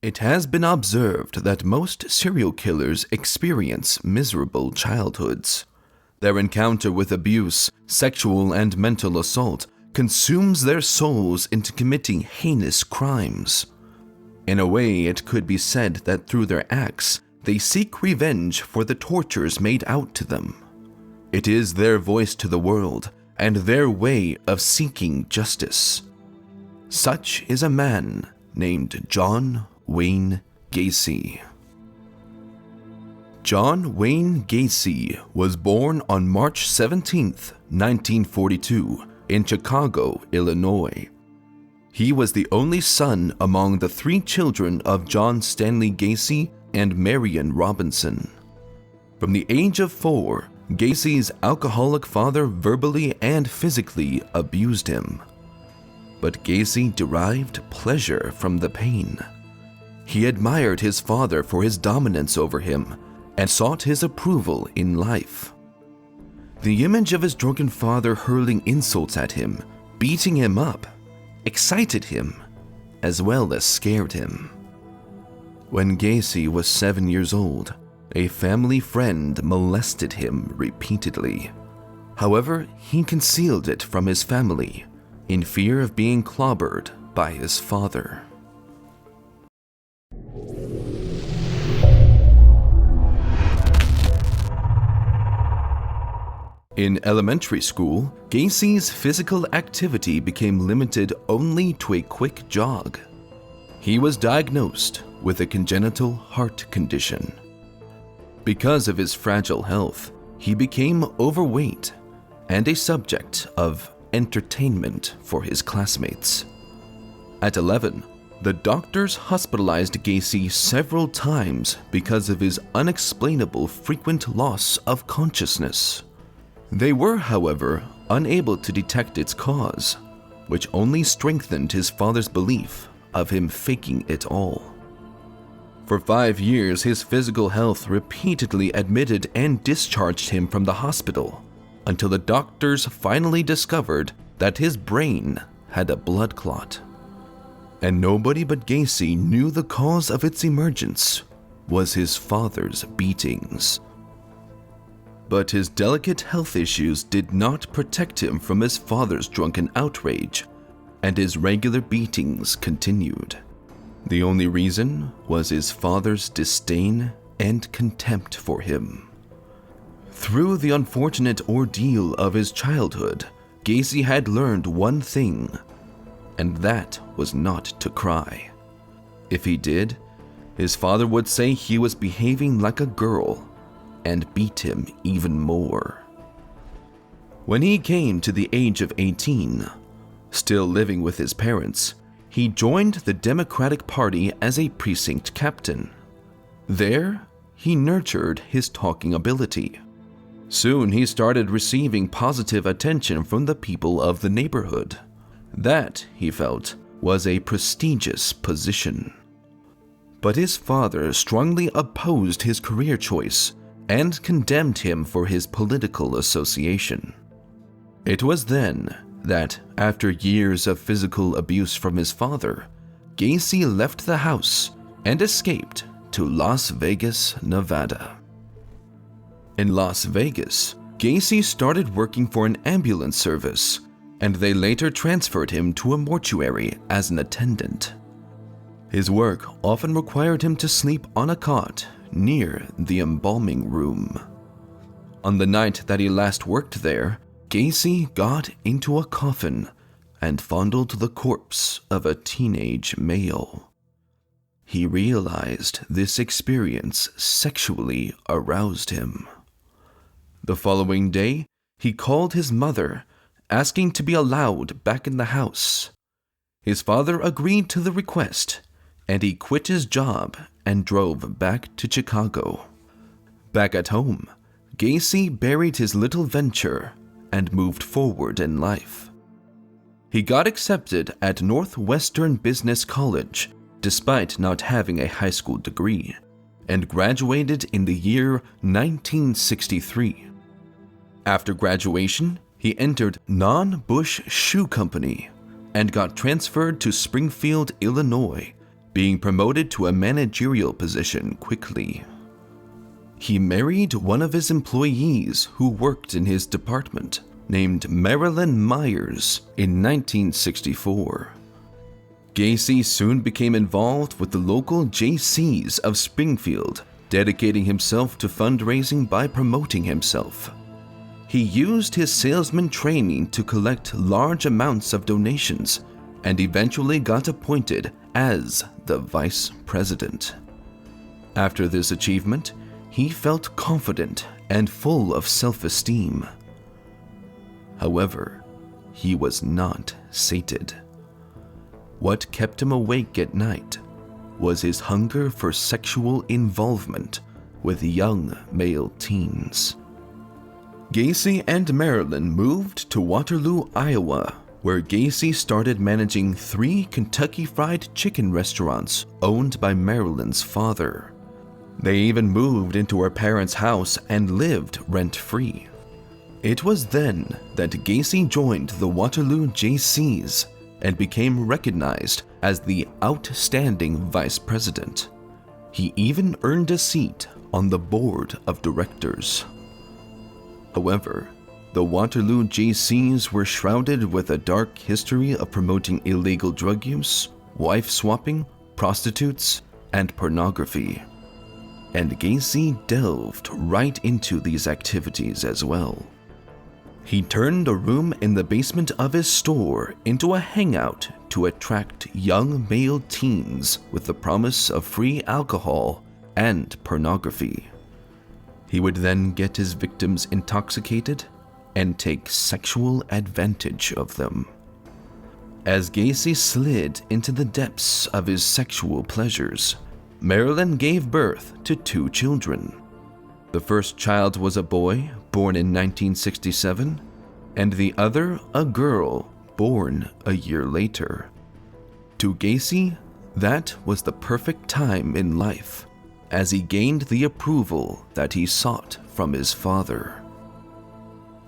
It has been observed that most serial killers experience miserable childhoods. Their encounter with abuse, sexual and mental assault consumes their souls into committing heinous crimes. In a way, it could be said that through their acts, they seek revenge for the tortures made out to them. It is their voice to the world and their way of seeking justice. Such is a man named John Wayne Gacy. John Wayne Gacy was born on March 17, 1942, in Chicago, Illinois. He was the only son among the 3 children of John Stanley Gacy and Marion Robinson. From the age of 4, Gacy's alcoholic father verbally and physically abused him. But Gacy derived pleasure from the pain. He admired his father for his dominance over him and sought his approval in life. The image of his drunken father hurling insults at him, beating him up, excited him, as well as scared him. When Gacy was 7 years old, a family friend molested him repeatedly. However, he concealed it from his family in fear of being clobbered by his father. In elementary school, Gacy's physical activity became limited only to a quick jog. He was diagnosed with a congenital heart condition. Because of his fragile health, he became overweight and a subject of entertainment for his classmates. At 11, the doctors hospitalized Gacy several times because of his unexplainable frequent loss of consciousness. They were, however, unable to detect its cause, which only strengthened his father's belief of him faking it all. For 5 years, his physical health repeatedly admitted and discharged him from the hospital, until the doctors finally discovered that his brain had a blood clot. And nobody but Gacy knew the cause of its emergence was his father's beatings. But his delicate health issues did not protect him from his father's drunken outrage, and his regular beatings continued. The only reason was his father's disdain and contempt for him. Through the unfortunate ordeal of his childhood, Gacy had learned one thing, and that was not to cry. If he did, his father would say he was behaving like a girl and beat him even more. When he came to the age of 18, still living with his parents, he joined the Democratic Party as a precinct captain. There, he nurtured his talking ability. Soon he started receiving positive attention from the people of the neighborhood. That, he felt, was a prestigious position. But his father strongly opposed his career choice and condemned him for his political association. It was then that, after years of physical abuse from his father, Gacy left the house and escaped to Las Vegas, Nevada. In Las Vegas, Gacy started working for an ambulance service, and they later transferred him to a mortuary as an attendant. His work often required him to sleep on a cot near the embalming room. On the night that he last worked there, Gacy got into a coffin and fondled the corpse of a teenage male. He realized this experience sexually aroused him. The following day, he called his mother, asking to be allowed back in the house. His father agreed to the request, and he quit his job and drove back to Chicago. Back at home, Gacy buried his little venture and moved forward in life. He got accepted at Northwestern Business College despite not having a high school degree, and graduated in the year 1963. After graduation, he entered Non-Bush Shoe Company and got transferred to Springfield, Illinois, being promoted to a managerial position quickly. He married one of his employees who worked in his department, named Marilyn Myers, in 1964. Gacy soon became involved with the local JCs of Springfield, dedicating himself to fundraising by promoting himself. He used his salesman training to collect large amounts of donations and eventually got appointed as the vice president. After this achievement, he felt confident and full of self-esteem. However, he was not sated. What kept him awake at night was his hunger for sexual involvement with young male teens. Gacy and Marilyn moved to Waterloo, Iowa, where Gacy started managing 3 Kentucky Fried Chicken restaurants owned by Marilyn's father. They even moved into her parents' house and lived rent-free. It was then that Gacy joined the Waterloo JCs and became recognized as the outstanding vice president. He even earned a seat on the board of directors. However, the Waterloo JCs were shrouded with a dark history of promoting illegal drug use, wife swapping, prostitutes, and pornography. And Gacy delved right into these activities as well. He turned a room in the basement of his store into a hangout to attract young male teens with the promise of free alcohol and pornography. He would then get his victims intoxicated and take sexual advantage of them. As Gacy slid into the depths of his sexual pleasures, Marilyn gave birth to 2 children. The first child was a boy, born in 1967, and the other a girl, born a year later. To Gacy, that was the perfect time in life, as he gained the approval that he sought from his father.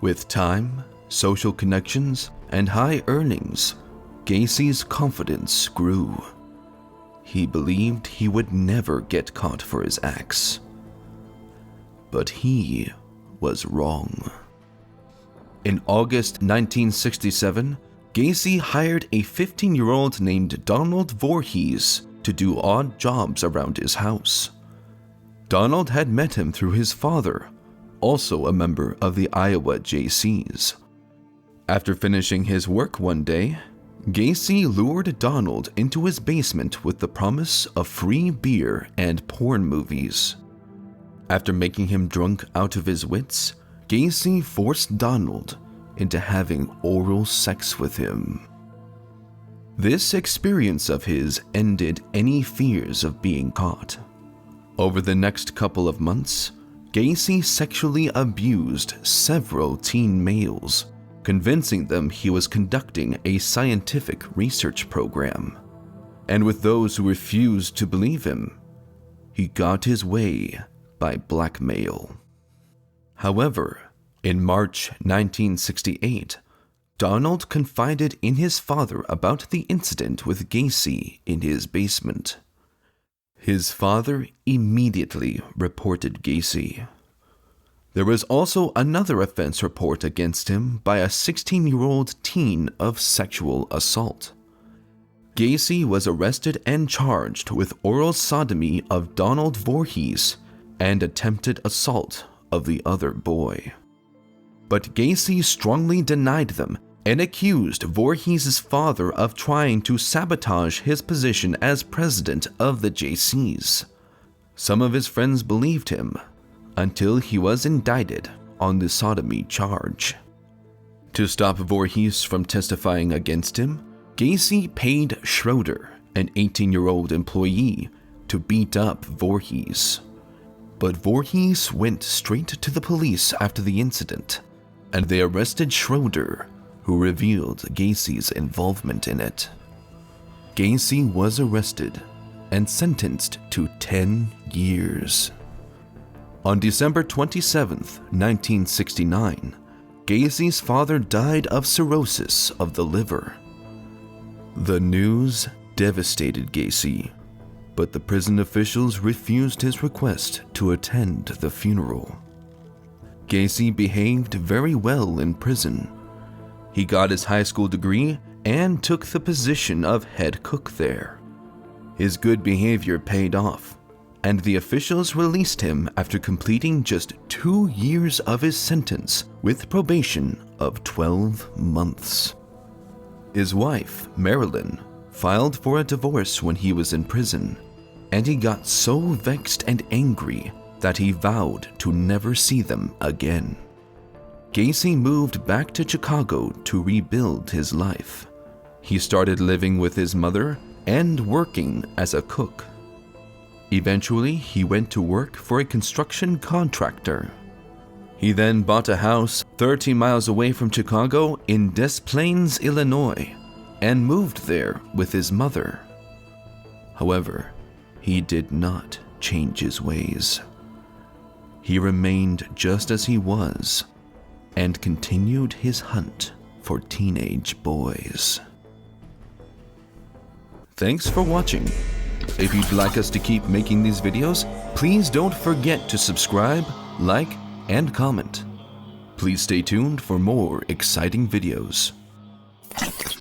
With time, social connections, and high earnings, Gacy's confidence grew. He believed he would never get caught for his acts. But he was wrong. In August 1967, Gacy hired a 15-year-old named Donald Voorhees to do odd jobs around his house. Donald had met him through his father, also a member of the Iowa JCs. After finishing his work one day, Gacy lured Donald into his basement with the promise of free beer and porn movies. After making him drunk out of his wits, Gacy forced Donald into having oral sex with him. This experience of his ended any fears of being caught. Over the next couple of months, Gacy sexually abused several teen males, convincing them he was conducting a scientific research program. And with those who refused to believe him, he got his way by blackmail. However, in March 1968, Donald confided in his father about the incident with Gacy in his basement. His father immediately reported Gacy. There was also another offense report against him by a 16-year-old teen of sexual assault. Gacy was arrested and charged with oral sodomy of Donald Voorhees and attempted assault of the other boy. But Gacy strongly denied them and accused Voorhees' father of trying to sabotage his position as president of the JCs. Some of his friends believed him, until he was indicted on the sodomy charge. To stop Voorhees from testifying against him, Gacy paid Schroeder, an 18-year-old employee, to beat up Voorhees. But Voorhees went straight to the police after the incident, and they arrested Schroeder, who revealed Gacy's involvement in it. Gacy was arrested and sentenced to 10 years. On December 27, 1969, Gacy's father died of cirrhosis of the liver. The news devastated Gacy, but the prison officials refused his request to attend the funeral. Gacy behaved very well in prison. He got his high school degree and took the position of head cook there. His good behavior paid off, and the officials released him after completing just 2 years of his sentence with probation of 12 months. His wife, Marilyn, filed for a divorce when he was in prison, and he got so vexed and angry that he vowed to never see them again. Gacy moved back to Chicago to rebuild his life. He started living with his mother and working as a cook. Eventually, he went to work for a construction contractor. He then bought a house 30 miles away from Chicago in Des Plaines, Illinois, and moved there with his mother. However, he did not change his ways. He remained just as he was and continued his hunt for teenage boys. Thanks for watching. If you'd like us to keep making these videos, please don't forget to subscribe, like, and comment. Please stay tuned for more exciting videos.